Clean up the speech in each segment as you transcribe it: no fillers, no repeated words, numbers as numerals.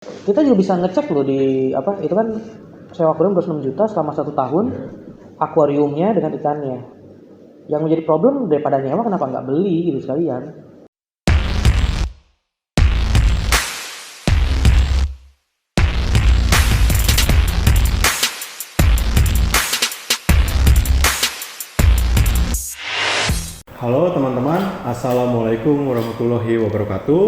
Kita juga bisa ngecek loh di apa itu kan sewa akuarium 26 juta selama 1 tahun, akuariumnya dengan ikannya. Yang menjadi problem daripada nyewa kenapa nggak beli gitu sekalian. Halo teman-teman, Assalamualaikum warahmatullahi wabarakatuh.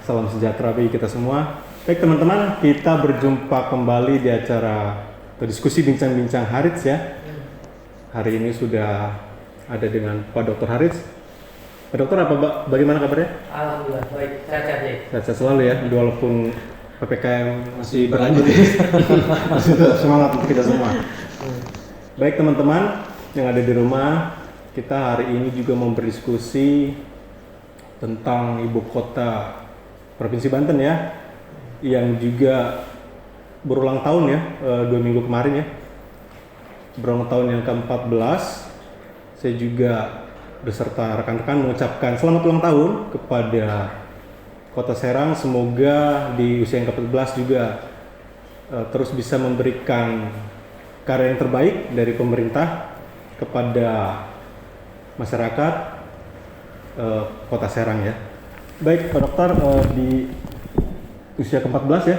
Salam sejahtera bagi kita semua. Baik teman-teman, kita berjumpa kembali di acara atau diskusi bincang-bincang Harits ya. Hari ini sudah ada dengan Pak Dr. Harits. Pak Dokter, bagaimana kabarnya? Alhamdulillah, baik, sehat-sehat ya. Sehat selalu ya, walaupun PPKM masih berlanjut ya. Masih tetap semangat untuk kita semua. Baik teman-teman yang ada di rumah, kita hari ini juga mau berdiskusi tentang ibu kota Provinsi Banten ya, yang juga berulang tahun ya, 2 minggu kemarin ya, berulang tahun yang ke-14. Saya juga beserta rekan-rekan mengucapkan selamat ulang tahun kepada Kota Serang. Semoga di usia yang ke-14 juga terus bisa memberikan karya yang terbaik dari pemerintah kepada masyarakat Kota Serang ya. Baik Pak Dokter, di usia ke-14 ya,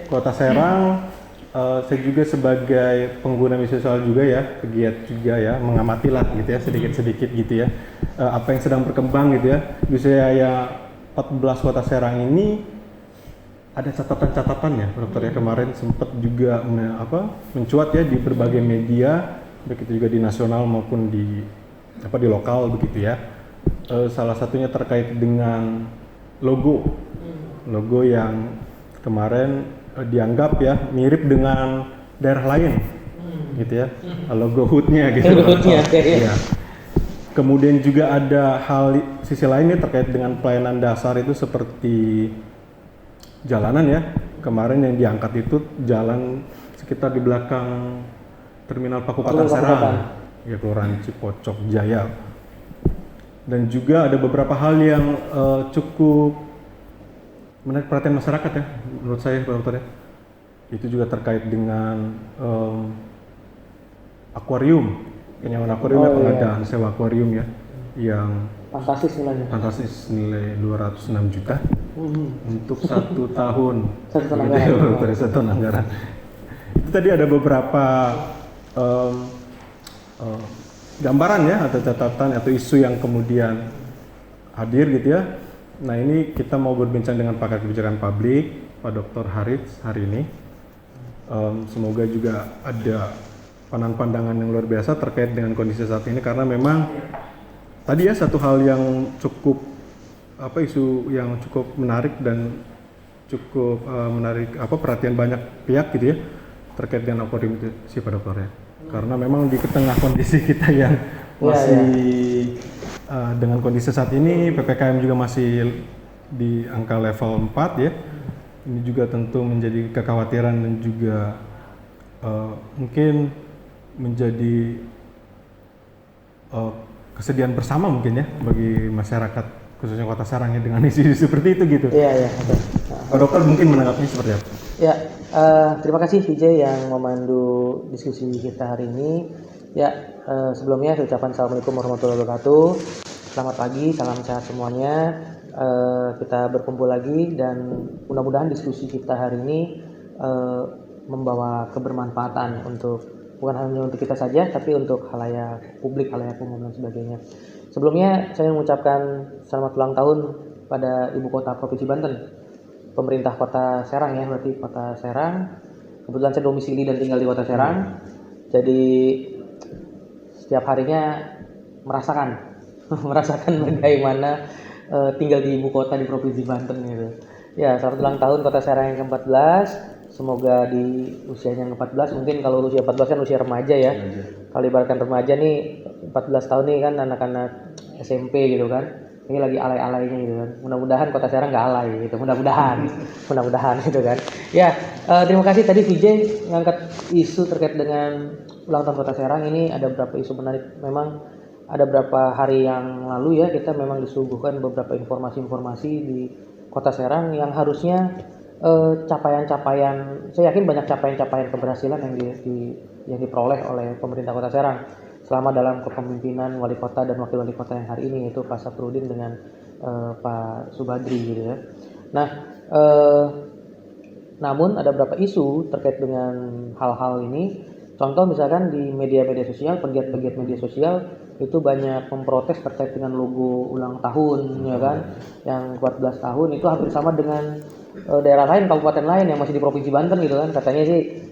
Kota Serang, saya juga sebagai pengguna media sosial juga ya, pegiat juga ya, mengamati lah gitu ya, sedikit-sedikit gitu ya, apa yang sedang berkembang gitu ya. Di usia yang 14 Kota Serang ini ada catatan-catatan ya Pak Dokter ya, kemarin sempat juga mencuat ya di berbagai media, baik itu juga di nasional maupun di lokal begitu ya. Salah satunya terkait dengan logo yang kemarin dianggap ya mirip dengan daerah lain gitu ya, logo HUT-nya gitu. Ya. Kemudian juga ada sisi lainnya terkait dengan pelayanan dasar itu seperti jalanan ya. Kemarin yang diangkat itu jalan sekitar di belakang Terminal Pakupatan Serang, ya Kelurahan Cipocok Jaya. Dan juga ada beberapa hal yang cukup menarik perhatian masyarakat ya, menurut saya Pak Dokter ya. Itu juga terkait dengan akuarium, penyewa akuarium, pengadaan sewa akuarium ya, yang fantastis nilai 206 juta untuk 1 tahun. Satu anggaran. Itu tadi ada beberapa gambaran ya, atau catatan atau isu yang kemudian hadir gitu ya. Nah ini kita mau berbincang dengan pakar kebijakan publik Pak Dr. Harits hari ini. Semoga juga ada pandangan yang luar biasa terkait dengan kondisi saat ini, karena memang tadi ya satu hal yang cukup isu yang cukup menarik dan cukup menarik perhatian banyak pihak gitu ya terkait dengan akuarium itu sih Pak Dokter ya. Karena memang di tengah kondisi kita yang masih dengan kondisi saat ini, PPKM juga masih di angka level 4 ya. Ini juga tentu menjadi kekhawatiran dan juga mungkin menjadi kesedihan bersama mungkin ya bagi masyarakat khususnya Kota Serang ya dengan isu-isu seperti itu gitu. Iya, betul. Pak Dokter mungkin menanggapinya seperti apa? Ya, terima kasih Vijay yang memandu diskusi kita hari ini. Ya, sebelumnya saya ucapkan Assalamualaikum warahmatullahi wabarakatuh. Selamat pagi, salam sehat semuanya. Kita berkumpul lagi dan mudah-mudahan diskusi kita hari ini membawa kebermanfaatan bukan hanya untuk kita saja, tapi untuk khalayak publik, khalayak umum dan sebagainya. Sebelumnya saya mengucapkan selamat ulang tahun pada Ibu Kota Provinsi Banten. Pemerintah Kota Serang ya, berarti Kota Serang. Kebetulan saya domisili dan tinggal di Kota Serang. Jadi setiap harinya merasakan bagaimana tinggal di ibu kota di Provinsi Banten gitu. Ya, selamat ulang tahun Kota Serang yang ke-14. Semoga di usianya yang ke-14, mungkin kalau usia 14 kan usia remaja ya. Kalau ibaratkan remaja nih 14 tahun nih kan anak-anak SMP gitu kan. Ini lagi alay-alaynya gitu kan. Mudah-mudahan Kota Serang nggak alay gitu. Mudah-mudahan gitu kan. Ya, terima kasih tadi Vijay ngangkat isu terkait dengan ulang tahun Kota Serang. Ini ada beberapa isu menarik. Memang ada beberapa hari yang lalu ya kita memang disuguhkan beberapa informasi-informasi di Kota Serang yang harusnya capaian-capaian, saya yakin banyak capaian-capaian keberhasilan yang diperoleh oleh pemerintah Kota Serang selama dalam kepemimpinan wali kota dan wakil wali kota yang hari ini, yaitu Pak Saprudin dengan Pak Subadri gitu ya. Nah, namun ada beberapa isu terkait dengan hal-hal ini. Contoh misalkan di media-media sosial, pegiat-pegiat media sosial itu banyak memprotes terkait dengan logo ulang tahun, ya kan, yang 14 tahun itu hampir sama dengan daerah lain, kabupaten lain yang masih di provinsi Banten gitu kan, katanya sih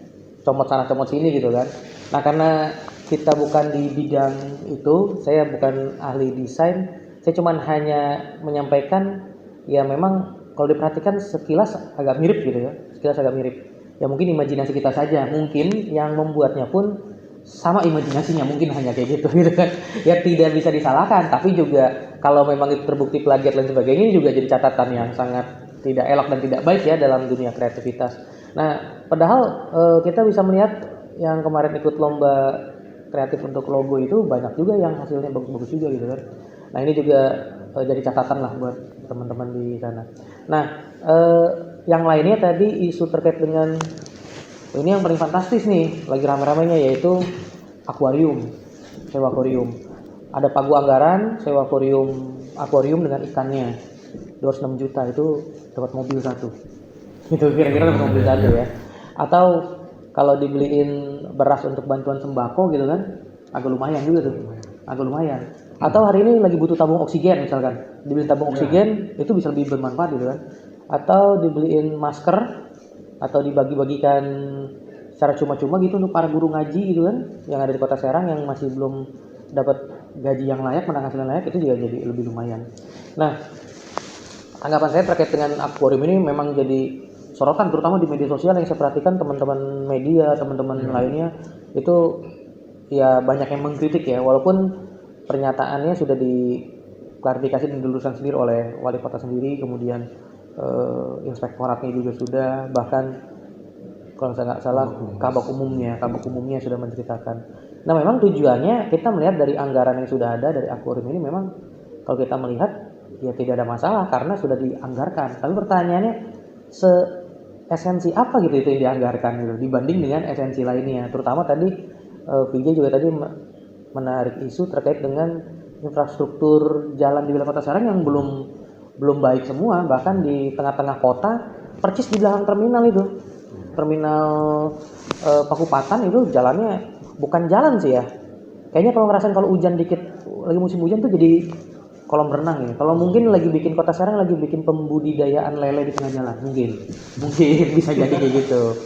comot sana comot sini gitu kan. Nah, karena kita bukan di bidang itu, saya bukan ahli desain, saya cuman hanya menyampaikan ya memang kalau diperhatikan sekilas agak mirip gitu ya, sekilas agak mirip. Ya mungkin imajinasi kita saja, mungkin yang membuatnya pun sama imajinasinya, mungkin hanya kayak gitu kan. Ya tidak bisa disalahkan, tapi juga kalau memang itu terbukti plagiat dan sebagainya juga jadi catatan yang sangat tidak elok dan tidak baik ya dalam dunia kreativitas. Nah, padahal kita bisa melihat yang kemarin ikut lomba kreatif untuk logo itu banyak juga yang hasilnya bagus-bagus juga gitu kan. Nah, ini juga jadi catatan lah buat teman-teman di sana. Nah, yang lainnya tadi isu terkait dengan ini yang paling fantastis nih, lagi rame-ramenya, yaitu akuarium, sewa akuarium. Ada pagu anggaran sewa akuarium dengan ikannya 206 juta, itu dapat mobil satu. Itu kira-kira dapat mobil satu ya. Atau kalau dibeliin beras untuk bantuan sembako gitu kan, agak lumayan juga tuh. Agak lumayan. Atau hari ini lagi butuh tabung oksigen misalkan, dibeli tabung oksigen itu bisa lebih bermanfaat gitu kan. Atau dibeliin masker atau dibagi-bagikan secara cuma-cuma gitu untuk para guru ngaji gitu kan yang ada di Kota Serang yang masih belum dapat gaji yang layak, penghasilan layak, itu juga jadi lebih lumayan. Nah, tanggapan saya terkait dengan akuarium ini memang jadi sorotan terutama di media sosial yang saya perhatikan teman-teman media, teman-teman lainnya itu ya banyak yang mengkritik ya, walaupun pernyataannya sudah diklarifikasi dan diluruskan sendiri oleh wali kota sendiri, kemudian inspektoratnya juga sudah, bahkan kalau saya nggak salah kabak umumnya sudah menceritakan. Nah, memang tujuannya kita melihat dari anggaran yang sudah ada dari akuarium ini, memang kalau kita melihat ya tidak ada masalah karena sudah dianggarkan. Tapi pertanyaannya esensi apa gitu itu yang dianggarkan gitu dibanding dengan esensi lainnya. Terutama tadi VJ juga tadi menarik isu terkait dengan infrastruktur jalan di wilayah Kota Serang yang belum baik semua, bahkan di tengah-tengah kota, percis di belakang terminal itu, terminal Pakupatan itu jalannya bukan jalan sih ya, kayaknya kalau ngerasain kalau hujan dikit, lagi musim hujan tuh jadi kolam renang ya. Kalau mungkin lagi bikin Kota Serang lagi bikin pembudidayaan lele di tengah jalan, mungkin bisa jadi kayak gitu.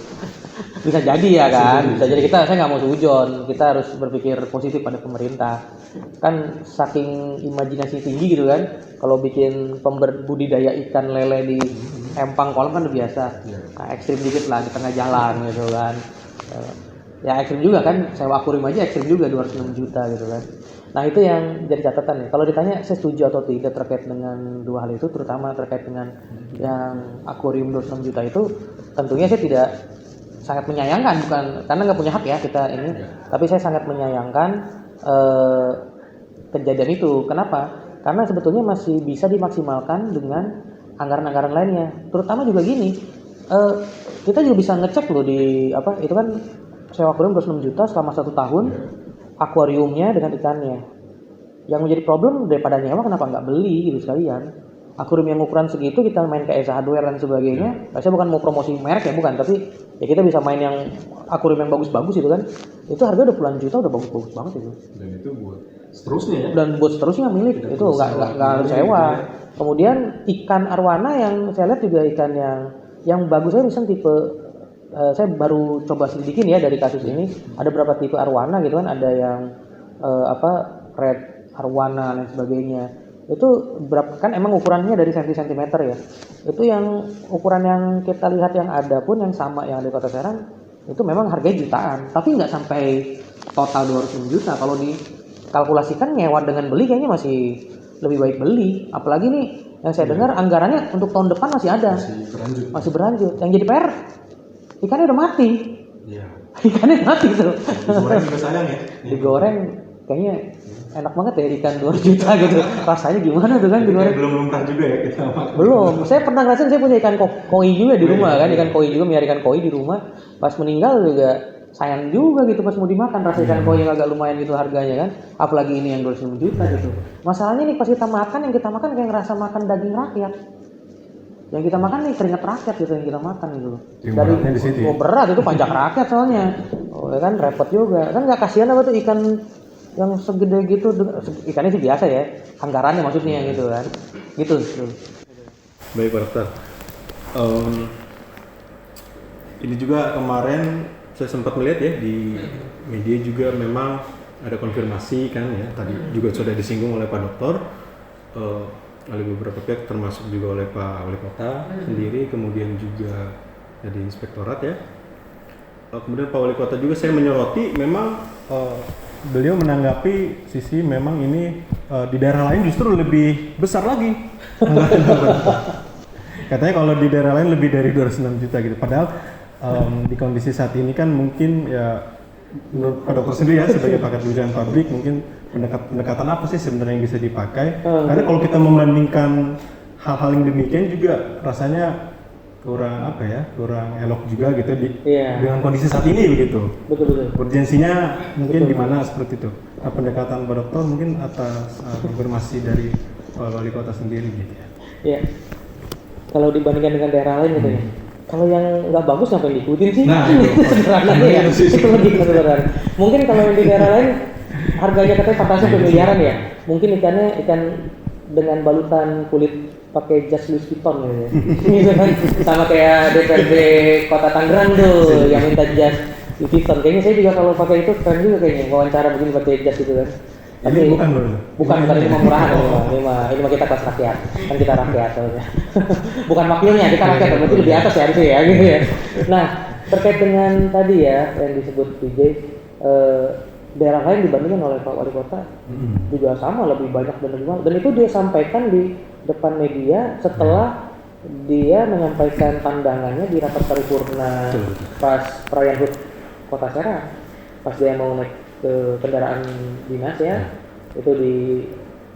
Bisa jadi ya kan, bisa jadi saya nggak mau sujon, kita harus berpikir positif pada pemerintah. Kan saking imajinasi tinggi gitu kan, kalau bikin budidaya ikan lele di empang kolam kan udah biasa. Nah, ekstrim dikit lah di tengah jalan gitu kan. Ya ekstrim juga kan, sewa akuarium aja ekstrim juga 206 juta gitu kan. Nah, itu yang jadi catatan nih. Kalau ditanya saya setuju atau tidak terkait dengan dua hal itu, terutama terkait dengan yang akuarium 206 juta itu, tentunya saya tidak sangat menyayangkan, bukan karena nggak punya hak ya kita ini, tapi saya sangat menyayangkan kejadian itu. Kenapa? Karena sebetulnya masih bisa dimaksimalkan dengan anggaran-anggaran lainnya. Terutama juga gini, kita juga bisa ngecek loh di itu kan sewa akuarium 26 juta selama 1 tahun, akuariumnya dengan ikannya. Yang menjadi problem daripada nyewa, kenapa nggak beli gitu sekalian? Akuarium yang ukuran segitu kita main ke Esa Hardware dan sebagainya. Saya bukan mau promosi merek ya, bukan, tapi ya kita bisa main yang akuarium yang bagus-bagus itu kan. Itu harga udah puluhan juta, udah bagus-bagus banget itu. Dan itu buat seterusnya ya. Dan buat seterusnya milik itu nggak harus sewa. Kemudian ikan arwana yang saya lihat juga ikan yang bagus, saya misal tipe saya baru coba selidikin ya dari kasus ini, ada berapa tipe arwana gitu kan, ada yang red arwana dan sebagainya. Itu berapa kan emang ukurannya dari sentimeter ya. Itu yang ukuran yang kita lihat yang ada pun yang sama yang di Kota Serang itu memang harganya jutaan, tapi nggak sampai total 200 juta. Kalau dikalkulasikan nyewa dengan beli kayaknya masih lebih baik beli. Apalagi nih yang saya dengar anggarannya untuk tahun depan masih ada, masih berlanjut. Yang jadi PR ikannya udah mati. Iya. Ikannya mati tuh. Digoreng juga sayang ya. Digoreng kayaknya enak banget ya ikan 2 juta gitu. Rasanya gimana tuh kan di luar? Belum pernah juga ya kita makan. Belum. Saya pernah ngerasain, saya punya ikan koi juga di rumah kan, ikan koi juga, melihara ikan koi di rumah. Pas meninggal juga sayang juga gitu pas mau dimakan, rasa ikan koi yang agak lumayan gitu harganya kan. Apalagi ini yang 200 juta gitu. Masalahnya nih pas kita makan, yang kita makan kayak ngerasa makan daging rakyat. Yang kita makan nih keringat rakyat gitu yang kita makan gitu. Dari di situ. berat itu pajak rakyat soalnya. Oh, ya kan repot juga. Kan nggak kasihan apa tuh ikan yang segede gitu, ikannya sih biasa ya, anggarannya maksudnya gitu kan, gitu. Baik Pak Dokter, ini juga kemarin saya sempat melihat ya di media juga memang ada konfirmasi kan ya, tadi juga sudah disinggung oleh Pak Dokter, oleh beberapa pihak termasuk juga oleh Pak Wali Kota sendiri, kemudian juga dari Inspektorat ya. Kemudian Pak Wali Kota juga saya menyoroti memang beliau menanggapi sisi memang ini di daerah lain justru lebih besar lagi. Katanya kalau di daerah lain lebih dari 206 juta gitu. Padahal di kondisi saat ini kan mungkin ya menurut Pak Dokter sendiri ya sebagai pakar kebijakan publik mungkin pendekatan apa sih sebenarnya yang bisa dipakai? Karena kalau kita membandingkan hal-hal yang demikian juga rasanya kurang elok juga gitu dengan kondisi saat ini begitu. Betul. Urgensinya mungkin di mana seperti itu. Pendekatan Pak Dokter mungkin atas konfirmasi dari Wali Kota sendiri gitu ya. Iya. Kalau dibandingkan dengan daerah lain gitu ya. Kalau yang nggak bagus ngapain diikutin sih? Nah, itu sederhana ya. Itu lebih sederhana. Mungkin kalau yang di daerah lain harganya katanya fantastis miliaran ya. Mungkin ikannya ikan dengan balutan kulit pakai jas Louis Vuitton gitu kan, sama kayak DPRD Kota Tangerang tuh yang minta jas Louis Vuitton. Kayaknya saya juga kalau pakai itu keren juga kayaknya, wawancara begini pakai jas gitu kan. Tapi ini bukan ini mah murahan ini mah kita kelas rakyat kan, kita rakyat bukan wakilnya, kita rakyat berarti lebih atas ya harusnya ya gitu ya. Nah terkait dengan tadi ya yang disebut PJ, daerah lain dibandingkan oleh Pak Wali Kota juga sama, lebih banyak dan lebih mahal, dan itu dia sampaikan di depan media setelah dia menyampaikan pandangannya di rapat paripurna pas perayaan HUT Kota Serang, pas dia mau naik ke kendaraan dinas ya, itu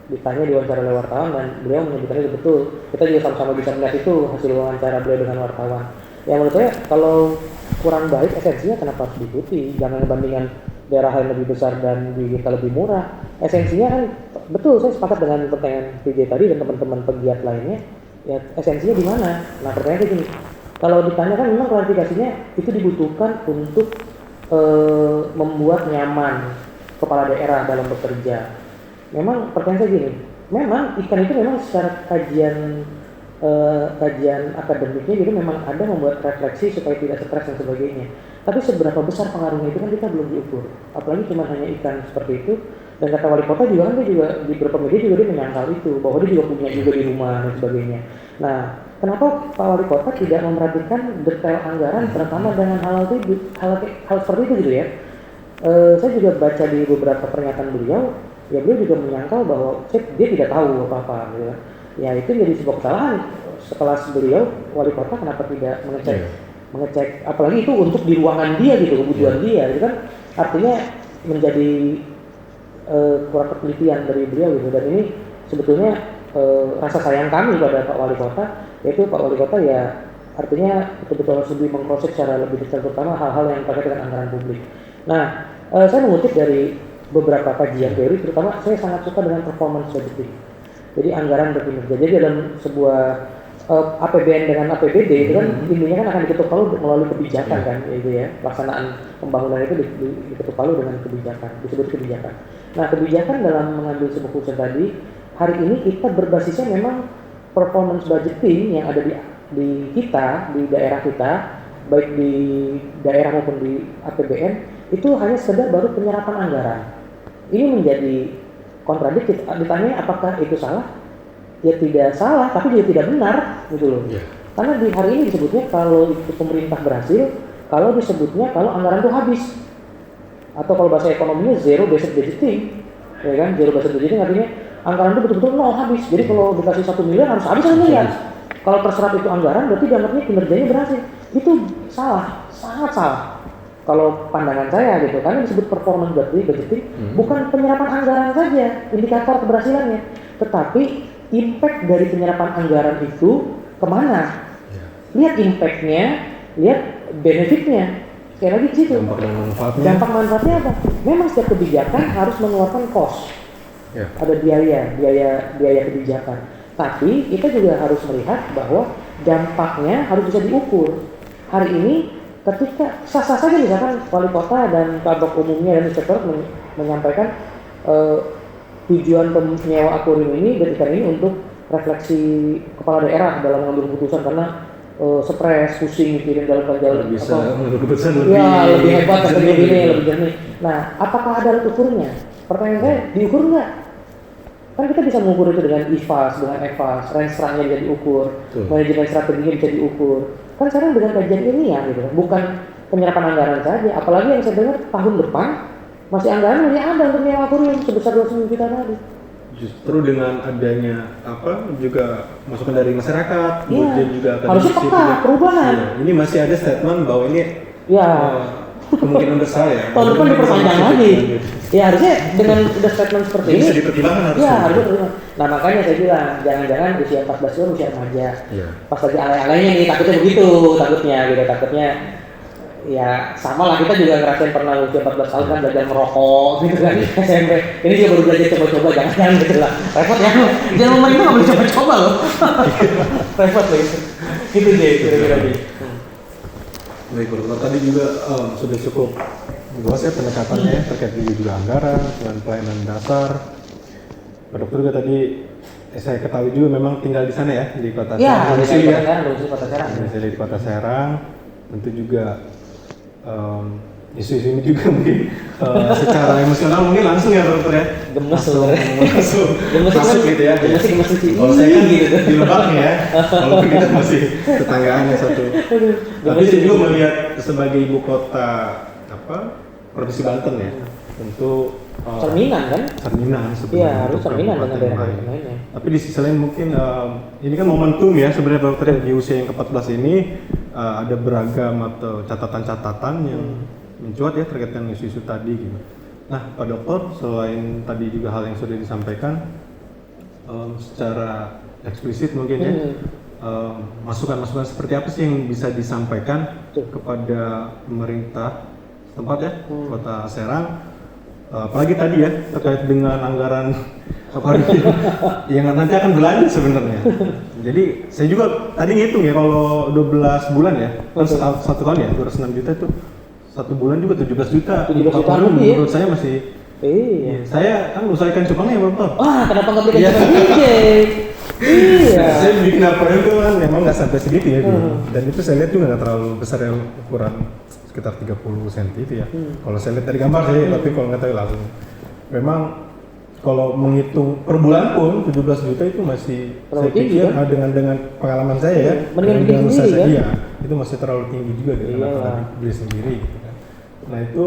ditanya diwawancara oleh wartawan dan beliau menyebutkan itu betul. Kita juga sama-sama bisa melihat itu hasil wawancara beliau dengan wartawan. Ya menurut saya kalau kurang baik esensinya kenapa harus diikuti, jangan bandingkan daerah yang lebih besar dan di kita lebih murah. Esensinya kan betul, saya sepakat dengan pertanyaan PJ tadi dan teman-teman pegiat lainnya. Ya esensinya di mana? Nah pertanyaannya gini, kalau ditanya kan memang klarifikasinya itu dibutuhkan untuk membuat nyaman kepala daerah dalam bekerja. Memang pertanyaan saya gini, memang ikan itu memang secara kajian akademiknya gitu memang ada membuat refleksi supaya tidak stres dan sebagainya. Tapi seberapa besar pengaruhnya itu kan kita belum diukur. Apalagi cuma hanya ikan seperti itu. Dan kata Wali Kota juga kan dia juga di beberapa media juga dia menyangkal itu, bahwa dia juga punya juga di rumah dan sebagainya. Nah, kenapa Pak Wali Kota tidak memperhatikan detail anggaran terutama dengan hal seperti itu gitu ya? Saya juga baca di beberapa pernyataan beliau, ya beliau juga menyangkal bahwa dia tidak tahu apa-apa gitu. Ya itu jadi sebuah kesalahan sekelas beliau Wali Kota kenapa tidak mengecek apalagi itu untuk di ruangan dia gitu, kebutuhan dia, itu kan artinya menjadi kurang ketelitian dari beliau gitu. Dan ini sebetulnya rasa sayang kami pada Pak Wali Kota, yaitu Pak Wali Kota ya artinya betul-betul harus lebih mengproses secara lebih detail terutama hal-hal yang terkait dengan anggaran publik. Nah, saya mengutip dari beberapa kajian teori, terutama saya sangat suka dengan performance budgeting. Jadi anggaran berkinerja. Jadi dalam sebuah APBN dengan APBD itu kan intinya kan akan diketuk palu melalui kebijakan kan, itu ya pelaksanaan pembangunan itu diketuk palu dengan kebijakan, disebut kebijakan. Nah kebijakan dalam mengambil sebuah keputusan tadi, hari ini kita berbasisnya memang performance budgeting yang ada di kita, di daerah kita, baik di daerah maupun di APBN, itu hanya sekedar baru penyerapan anggaran. Ini menjadi kontradiktif. Ditanya apakah itu salah? Ya tidak salah, tapi juga tidak benar gitu loh. Karena di hari ini disebutnya kalau itu pemerintah berhasil, kalau disebutnya kalau anggaran itu habis. Atau kalau bahasa ekonominya zero based budgeting, ya kan? Zero based budgeting artinya anggaran itu betul-betul nol habis. Jadi kalau dikasih 1 miliar harus habis 1 miliar. Kalau terserap itu anggaran berarti dianggapnya kinerjanya berhasil. Itu salah, sangat salah. kalau pandangan saya gitu, karena disebut performance budgeting bukan penyerapan anggaran saja indikator keberhasilannya, tetapi impact dari penyerapan anggaran itu kemana? Lihat impactnya, lihat benefitnya. Sekali lagi di situ. Dampak manfaatnya apa? Memang setiap kebijakan harus mengeluarkan cost. Ada biaya kebijakan. Tapi kita juga harus melihat bahwa dampaknya harus bisa diukur. Hari ini ketika sah-sah saja misalkan wali kota dan kabak umumnya dan inspektor menyampaikan tujuan penyewa akuarium ini ketika ini untuk refleksi kepala daerah dalam mengambil keputusan karena stres, pusing mikirin dalam perjalanan bisa mengambil keputusan lebih hebat katanya gini, lebih jernih. Nah, apakah ada ukurnya? Pertanyaan saya, diukur nggak? Kan kita bisa mengukur itu dengan IFAS, dengan EFAS, range-nya bisa diukur, manajemen strateginya bisa diukur. Kan sekarang dengan kajian ini ya, gitu, bukan penyerapan anggaran saja. Apalagi yang saya dengar tahun depan masih anggaran masih ada untuk nyewa akuarium sebesar 29 juta tadi. Justru dengan adanya juga masukan dari masyarakat, kemudian juga harusnya peka perubahan. Ini masih ada statement bahwa ini kemungkinan besar ya. Tahun depan diperpanjang lagi. Ya harusnya dengan udah statement seperti ini bisa dipertimbangkan harusnya. Ya harusnya dipertimbangkan. Nah makanya saya bilang jangan-jangan usia 14 tahun usia remaja. Pas lagi alay-alaynya nih takutnya begitu, takutnya ya sama lah, kita juga ngerasain pernah usia 14 tahun kan belajar merokok gitu kan SMP. Ini juga baru belajar coba-coba, jangan gitu lah. Repot ya, jangan ngomong itu nggak boleh coba-coba loh. Repot loh itu. Gitu deh kira-kira nih. Baik, Pak tadi juga sudah cukup luas ya pendekatannya terkait juga anggaran dan pelayanan dasar. Pak Dokter juga tadi saya ketahui juga memang tinggal di sana ya di Kota Serang. Di Kota Serang. Tentu juga isu-isu ini juga mungkin secara emosional mungkin langsung ya Dokter ya. Langsung masuk gitu ya. Kalau saya kan di Lebak ya, walaupun kita masih tetanggaan yang satu. Tapi saya juga melihat sebagai ibu kota Provinsi Banten ya, tentu cerminan kan? Cerminan sebenarnya. Iya, harus cerminan dengan daerah lainnya. Tapi di sisi lain mungkin ini kan momentum ya sebenarnya Dokter di usia yang ke-14 ini ada beragam atau catatan-catatan yang mencuat ya terkait dengan isu-isu tadi gitu. Nah, Pak Dokter, selain tadi juga hal yang sudah disampaikan secara eksplisit mungkin ya, masukan-masukan seperti apa sih yang bisa disampaikan kepada pemerintah tempat ya, Kota Serang, apalagi tadi ya terkait dengan anggaran yang nanti akan berlanjut sebenarnya. Jadi saya juga tadi ngitung ya kalau 12 bulan ya, kan satu tahun ya 206 juta itu satu bulan juga 17 juta. 17 juta menurut saya masih. Iya. Saya kan usaha ikan cupangnya ya Bapak. Kenapa nggak beli ikan cupang DJ? Iya. Saya bikin akuarium itu kan memang nggak sampai segitu ya, dan itu saya lihat juga nggak terlalu besar ya, ukuran sekitar 30 cm itu ya. Kalau saya lihat dari gambar sih, tapi kalau nggak tahu langsung. Memang kalau menghitung per bulan pun 17 juta itu masih terlalu saya pikir kan? dengan pengalaman saya ya, dengan usaha saya itu masih terlalu tinggi juga karena beli sendiri. Gitu kan. Nah itu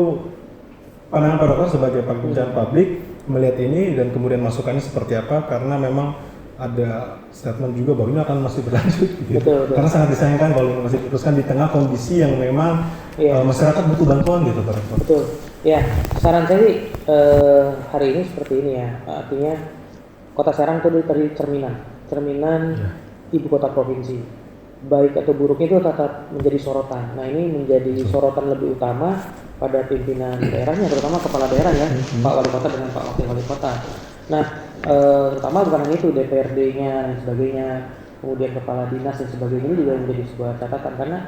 pandangan Pak Dokter sebagai pekerjaan publik melihat ini dan kemudian masukannya seperti apa, karena memang ada statement juga bahwa ini akan masih berlanjut gitu. Betul. Karena sangat disayangkan kalau masih diteruskan di tengah kondisi yang memang masyarakat butuh bantuan gitu Pak Dokter. Betul. Ya, saran saya sih hari ini seperti ini ya. Artinya Kota Serang itu dari cerminan ibu kota provinsi. Baik atau buruknya itu tetap menjadi sorotan. Nah, ini menjadi sorotan lebih utama pada pimpinan daerahnya, terutama kepala daerah ya, Pak Wali Kota dengan Pak Wakil Wali Kota. Nah, terutama bukan hanya itu, DPRD-nya dan sebagainya, kemudian kepala dinas dan sebagainya, ini juga menjadi sebuah catatan karena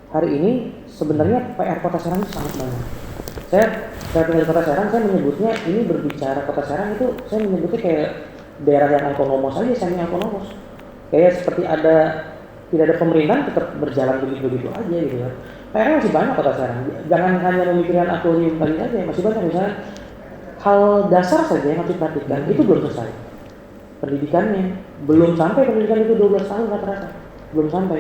hari ini sebenarnya PR Kota Serang itu sangat banyak. Saya tinggal di Kota Serang, saya menyebutnya ini berbicara Kota Serang itu saya menyebutnya kayak daerah yang autonomos aja, semi autonomos. Kayak seperti tidak ada pemerintahan, tetap berjalan begitu aja gitu kan. PR masih banyak Kota Serang. Jangan hanya memikirkan akuarium tadi aja, masih banyak misalnya hal dasar saja yang harus diperhatikan itu belum selesai. Pendidikannya belum sampai, pendidikan itu 12 tahun rata-rata belum sampai.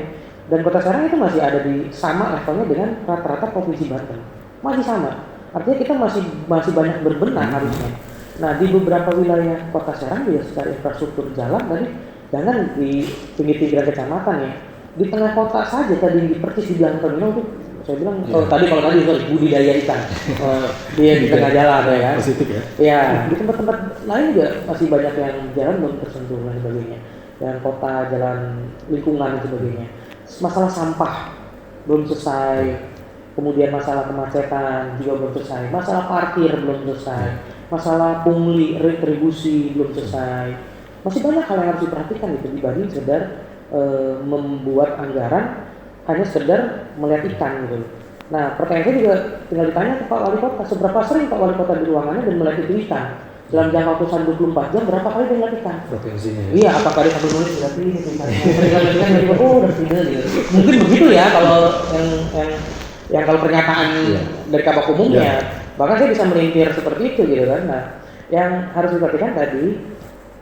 Dan Kota Serang itu masih ada di sama levelnya dengan rata-rata Provinsi Banten, masih sama. Artinya kita masih banyak berbenah harusnya. Nah di beberapa wilayah Kota Serang juga secara infrastruktur jalan tadi, jangan di pinggir-pinggiran kecamatan ya, di tengah kota saja tadi persis di belakang terminal itu saya bilang kalau tadi budidaya ikan dia di tengah jalan ya kan. Positif ya. Ya, di tempat-tempat lain juga masih banyak yang jalan belum tersentuh dan sebagainya. Dan kota, jalan lingkungan dan sebagainya. Masalah sampah belum selesai. Kemudian masalah kemacetan juga belum selesai. Masalah parkir belum selesai. Masalah pungli, retribusi belum selesai. Masih banyak hal yang harus diperhatikan gitu dibanding sekedar membuat anggaran hanya sekedar melihat ikan gitu. Nah, pertanyaan saya juga tinggal ditanya ke Pak Wali Kota, seberapa sering Pak Wali Kota di ruangannya dan melihat itu ikan? Dalam jangka waktu 24 jam berapa kali dia melihat ikan? Potensinya. Ya? Iya, apakah dia sambil nulis berarti ini ikan dari udah tidak gitu. Mungkin begitu ya kalau yang kalau pernyataan dari kabak umumnya. Bahkan saya bisa melintir seperti itu gitu kan. Nah, yang harus diperhatikan tadi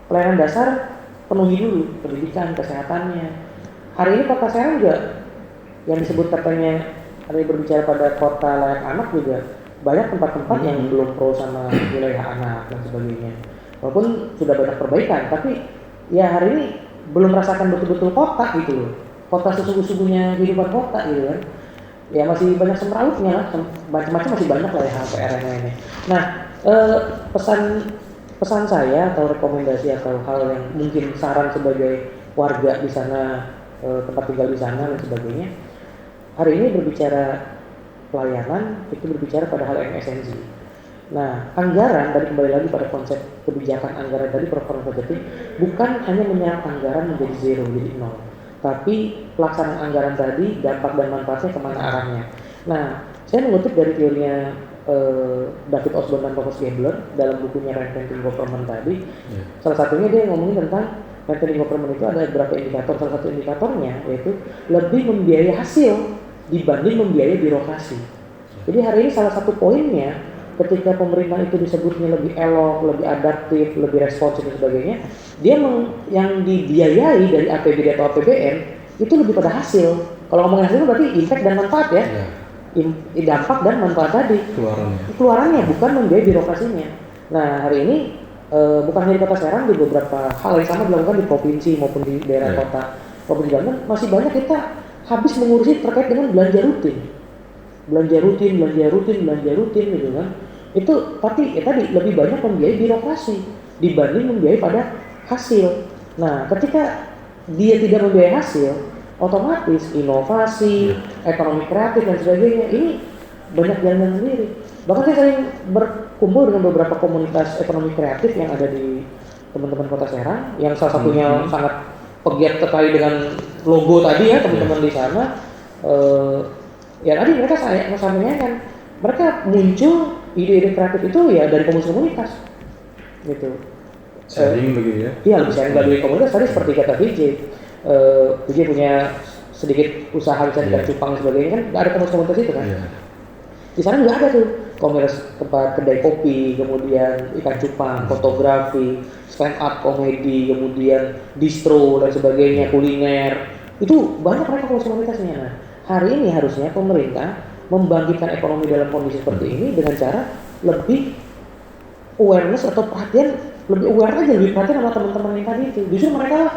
pelayanan dasar penuhi dulu pendidikan, kesehatannya. Hari ini Kota Serang juga yang disebut katanya ada yang berbicara pada kota layak anak juga banyak tempat-tempat yang belum pro sama wilayah anak dan sebagainya. Walaupun sudah banyak perbaikan, tapi ya hari ini belum merasakan betul-betul kota gitu loh. Kota sesungguh-sungguhnya kehidupan kota gitu kan. Ya masih banyak semrautnya lah, macam-macam masih banyak lah ya PR yang lainnya. Nah, pesan saya atau rekomendasi atau hal yang mungkin saran sebagai warga di sana, tempat tinggal di sana dan sebagainya. Hari ini berbicara pelayanan itu berbicara pada hal yang esensi. Nah, anggaran tadi kembali lagi pada konsep kebijakan anggaran tadi program budgeting bukan hanya menyerap anggaran menjadi zero, jadi nol, tapi pelaksanaan anggaran tadi dampak dan manfaatnya kemana arahnya. Nah, saya mengutip dari teorinya David Osborne dan Thomas Gabler dalam bukunya Reinventing Government tadi. Salah satunya dia ngomongin tentang Reinventing Government itu ada beberapa indikator. Salah satu indikatornya yaitu lebih membiayai hasil dibanding membiayai birokrasi. Jadi hari ini salah satu poinnya ketika pemerintah itu disebutnya lebih elok, lebih adaptif, lebih responsif dan sebagainya, dia yang dibiayai dari APBD atau APBN itu lebih pada hasil. Kalau ngomongin hasil itu berarti impact dan manfaat ya. Dampak dan manfaat tadi. Keluarannya bukan membiayai birokrasinya. Nah, hari ini bukan hanya di Kota Serang, di beberapa hal yang sama dilakukan di provinsi maupun di daerah kota. Provinsi Banten masih banyak kita habis mengurusi terkait dengan belanja rutin gitu kan. Itu tapi ya tadi lebih banyak membiayai birokrasi dibanding membiayai pada hasil. Nah, ketika dia tidak membiayai hasil, otomatis inovasi, ekonomi kreatif dan sebagainya ini banyak jalan sendiri. Bahkan saya sering berkumpul dengan beberapa komunitas ekonomi kreatif yang ada di teman-teman Kota Serang, yang salah satunya sangat pegiat terkait dengan logo tadi ya teman-teman di sana. Ya tadi mereka saya kan mereka muncul ide-ide kreatif itu ya dari komunitas gitu. Sharing begitu ya? Iya, lebih sharing dari komunitas tadi seperti kata VJ. VJ punya sedikit usaha bisa di Cupang dan sebagainya kan ada komunitas itu kan. Di sana juga ada tuh komunitas tempat kedai kopi, kemudian ikan cupang, fotografi, stand up komedi, kemudian distro dan sebagainya, kuliner. Itu banyak mereka komunitasnya. Nah, hari ini harusnya pemerintah membangkitkan ekonomi dalam kondisi seperti ini dengan cara lebih awareness atau perhatian, lebih aware aja, lebih perhatian sama teman-teman yang tadi itu. Justru mereka lah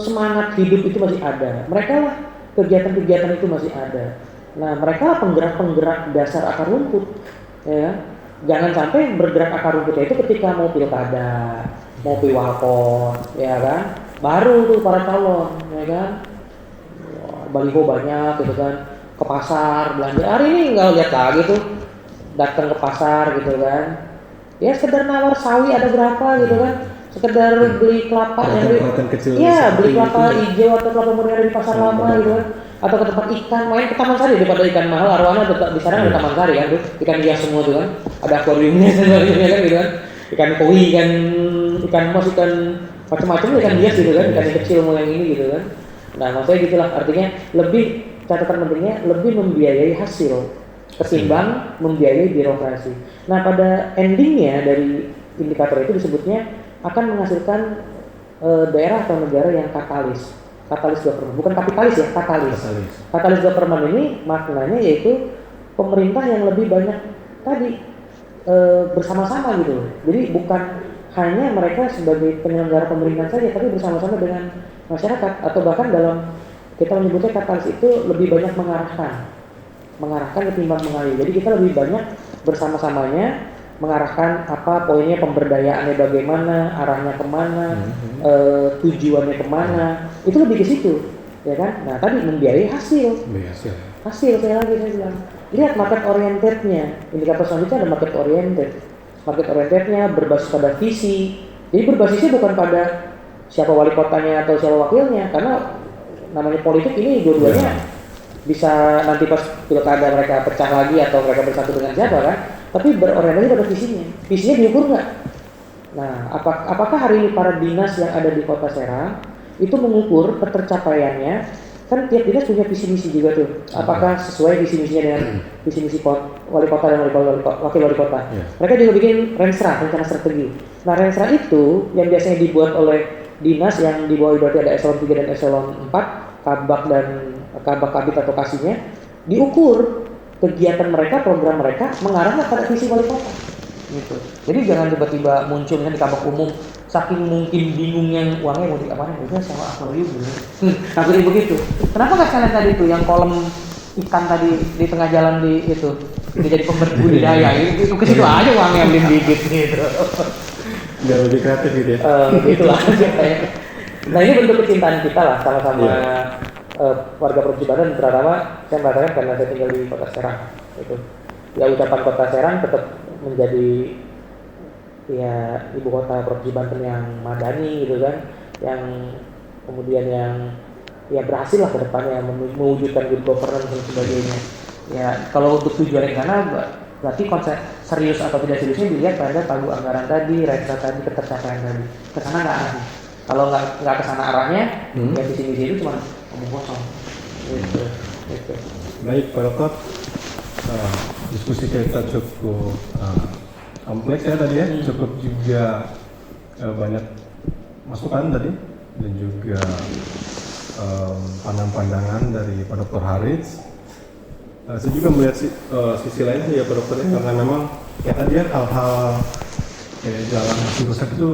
semangat hidup itu masih ada. Mereka lah kegiatan-kegiatan itu masih ada. Nah, mereka lah penggerak-penggerak dasar akar rumput, ya. Jangan sampai bergerak akar rumputnya itu ketika mau pilkada, mau pilwalkot, ya kan. Baru tuh para calon, ya kan. Baliho banyak, gitu kan. Ke pasar belanja. Hari ini nggak lihat lagi tuh, datang ke pasar, gitu kan. Ya sekedar nawar sawi ada berapa, gitu kan. Sekedar beli kelapa yang beli kelapa hijau atau kelapa muda di pasar lama, gitu kan. Atau ke tempat ikan, main ke Taman Sari daripada ikan mahal. Arwana di sana ada Taman Sari kan tuh, ikan hias semua tuh kan, ada akuariumnya sebagainya kan gitu kan, ikan koi, ikan mas, ikan macam-macam, ikan hias gitu kan, ikan yang kecil mulai ini gitu kan. Nah, maksudnya gitulah, artinya lebih catatan pentingnya lebih membiayai hasil ketimbang membiayai birokrasi. Nah, pada endingnya dari indikator itu disebutnya akan menghasilkan daerah atau negara yang katalis government, bukan kapitalis ya, katalis government ini maknanya yaitu pemerintah yang lebih banyak tadi bersama-sama gitu. Jadi bukan hanya mereka sebagai penyelenggara pemerintahan saja, tapi bersama-sama dengan masyarakat, atau bahkan dalam kita menyebutnya katalis itu lebih banyak mengarahkan mengarahkan ketimbang mengalir. Jadi kita lebih banyak bersama-samanya mengarahkan apa poinnya, pemberdayaannya bagaimana, arahnya kemana, tujuannya kemana, itu lebih ke situ, ya kan? Nah tadi membiayai hasil saya bilang. Lihat market orientednya, indikator selanjutnya ada market orientednya berbasis pada visi. Jadi berbasisnya bukan pada siapa wali kotanya atau siapa wakilnya, karena namanya politik ini dua-duanya bisa nanti pas pilkada mereka pecah lagi atau mereka bersatu dengan siapa kan, tapi berorientasi pada visinya diukur nggak? Nah, apakah hari ini para dinas yang ada di Kota Serang itu mengukur ketercapaiannya? Kan tiap dinas punya visi misi juga tuh. Apakah sesuai visi misinya dengan visi misi wali kota dan wakil wali kota? Mereka juga bikin renstra, rencana strategi. Nah, renstra itu yang biasanya dibuat oleh dinas yang di bawah berarti ada eselon 3 dan eselon 4, kabak kabit atau kasihnya, diukur kegiatan mereka, program mereka mengarah pada visi wali kota. Gitu. Jadi jangan tiba-tiba munculnya di kabak umum saking mungkin bingungnya uangnya mau diapain, udah sama akuarium gitu. Takutnya begitu. Kenapa nggak kalian tadi itu yang kolam ikan tadi di tengah jalan di itu jadi pembudidaya itu ke situ aja uangnya yang digigit gitu. Biar lebih kreatif gitu ya. Itulah kayak. Nah ini bentuk kecintaan kita lah sama-sama warga Provinsi Banten, terutama saya merasakan karena saya tinggal di Kota Serang. Itu ya ucapan Kota Serang tetap menjadi ya ibu kota Provinsi Banten yang madani gitu kan, yang kemudian yang ya berhasil lah ke depannya mewujudkan good governance dan sebagainya. Ya kalau untuk tujuan ke sana berarti konsep serius atau tidak seriusnya dilihat pada pagu anggaran tadi, renstra tadi, ketercapaian tadi. Ke sana nggak arah. Kalau nggak ke sana arahnya, ya visi-misi itu cuma omong kosong. Gitu. Baik, Pak Dokter. Diskusi kita cukup kompleks ya tadi ya, cukup juga banyak masukan tadi dan juga pandangan-pandangan dari Pak Dr. Haritz. Saya juga melihat sisi lainnya ya Pak Dokter, karena memang ya tadi ya hal-hal kayak jalan masih rusak itu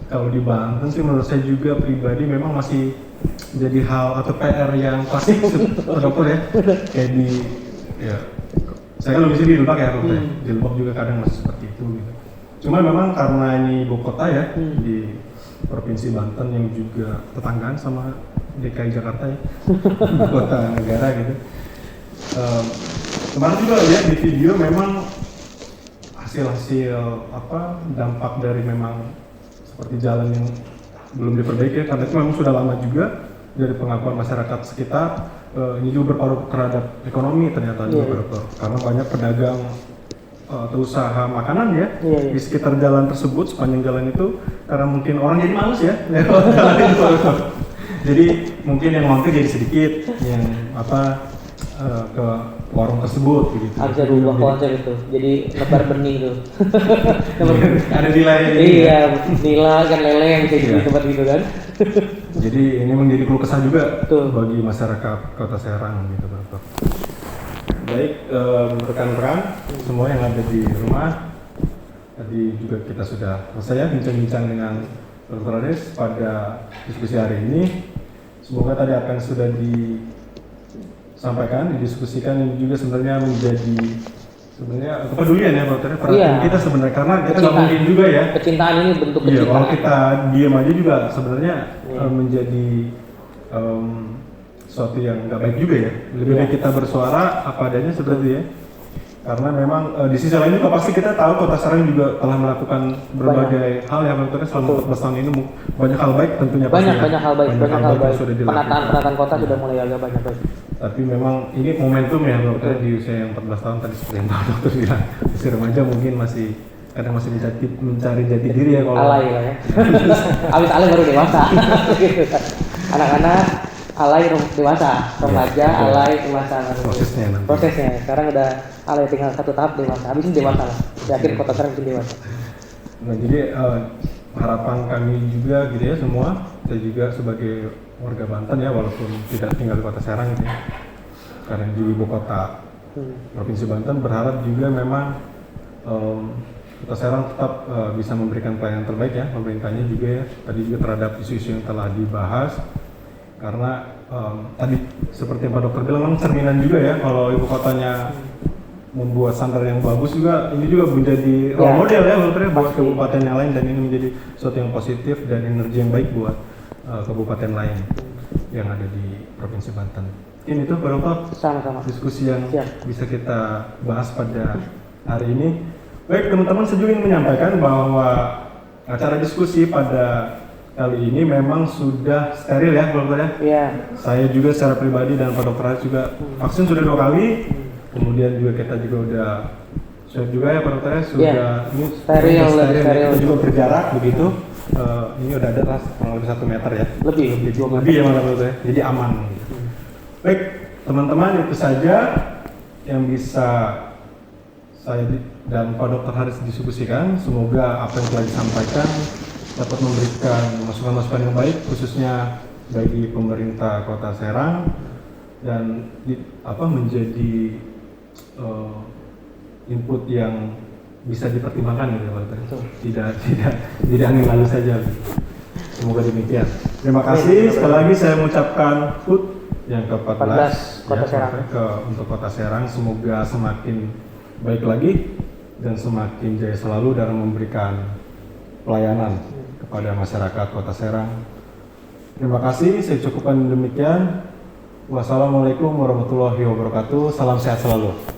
kalau di Banten sih menurut saya juga pribadi memang masih jadi hal atau PR yang klasik Pak Dokter ya, kayak di ya saya kan lebih di Lebak ya, di Lebak juga kadang masih seperti itu gitu. Cuma memang karena ini ibu kota ya di Provinsi Banten yang juga tetanggaan sama DKI Jakarta ya, ibu kota negara gitu. Kemarin juga lihat di video memang hasil-hasil apa dampak dari memang seperti jalan yang belum diperbaiki ya, karena itu memang sudah lama juga dari pengakuan masyarakat sekitar. Ini juga berpengaruh terhadap ekonomi ternyata juga karena banyak pedagang atau usaha makanan ya di sekitar jalan tersebut, sepanjang jalan itu, karena mungkin orang jadi males ya lewat jalan itu. Jadi mungkin yang mampir jadi sedikit, yang ke warung tersebut begitu. Harusnya rubah konsep itu, jadi lebar benih tuh. Ada nilai. Iya, nilai kan lele yang bisa di tempat gitu kan. Jadi ini menjadi keluh kesah juga bagi masyarakat Kota Serang gitu Pak. Baik, rekan-rekan semua yang ada di rumah, tadi juga kita sudah selesai ya bincang-bincang dengan Dr. Haritz pada diskusi hari ini. Semoga tadi apa yang sudah disampaikan, didiskusikan ini juga sebenarnya menjadi kepedulian ya Pak Dokter, perhatian kita sebenarnya, karena kita nggak mungkin juga ya kecintaan ini bentuk kecintaan. Iya, kalau kita diam aja juga sebenarnya menjadi sesuatu yang nggak baik juga ya. Lebih baik kita bersuara apa adanya seperti ya. Karena memang di sisi lain juga pasti kita tahu Kota Serang juga telah melakukan berbagai hal yang Dokter selama 14 tahun ini, banyak hal baik tentunya pasti. Banyak hal baik. Penataan kota sudah mulai agak banyak baik. Tapi memang ini momentum ya Dokter di usia yang 14 tahun tadi seperti yang Pak Dokter bilang, usia remaja mungkin kadang masih mencari jati diri ya kalau alay lah ya. Abis alay baru dewasa. Anak-anak alay dewasa, remaja alay dewasa. Prosesnya. Sekarang udah alay tinggal satu tahap dewasa. Habis ini dewasa lah. Yakin Kota Serang itu dewasa. Nah jadi harapan kami juga gitu ya semua, saya juga sebagai warga Banten ya, walaupun tidak tinggal di Kota Serang gitu ya, karena di ibu kota Provinsi Banten, berharap juga memang Kota Serang tetap bisa memberikan pelayanan terbaik ya, pemerintahnya juga ya, tadi juga terhadap isu-isu yang telah dibahas, karena tadi seperti Pak Dokter bilang, memang cerminan juga ya kalau ibu kotanya membuat standar yang bagus juga, ini juga menjadi role model ya Pak Dokter ya, buat kabupaten yang lain, dan ini menjadi sesuatu yang positif dan energi yang baik buat kabupaten lain yang ada di Provinsi Banten. Ini tuh Pak Dokter, Sama-sama. diskusi yang bisa kita bahas pada hari ini. Baik teman-teman, saya juga ingin menyampaikan bahwa acara diskusi pada kali ini memang sudah steril ya Pak Dokter ya. Iya. Saya juga secara pribadi dan Pak Dokter Haris juga vaksin sudah 2 kali. Kemudian juga kita juga udah swab juga ya Pak Dokter ya, sudah ini steril. kita juga berjarak begitu. Ini udah ada kurang lebih 1 meter ya. Lebih Ya Pak Dokter ya. Jadi aman. Baik teman-teman, itu saja yang bisa saya dan Pak Dokter Haris diskusikan. Semoga apa yang telah disampaikan dapat memberikan masukan-masukan yang baik, khususnya bagi pemerintah Kota Serang, dan menjadi input yang bisa dipertimbangkan gitu Pak Dokter. Tidak angin lalu saja. Semoga demikian. Terima kasih. Sekali lagi saya mengucapkan HUT yang ke-14 Kota Serang. Untuk Kota Serang, semoga semakin baik lagi dan semakin jaya selalu dalam memberikan pelayanan kepada masyarakat Kota Serang. Terima kasih, saya cukupkan demikian. Wassalamualaikum warahmatullahi wabarakatuh. Salam sehat selalu.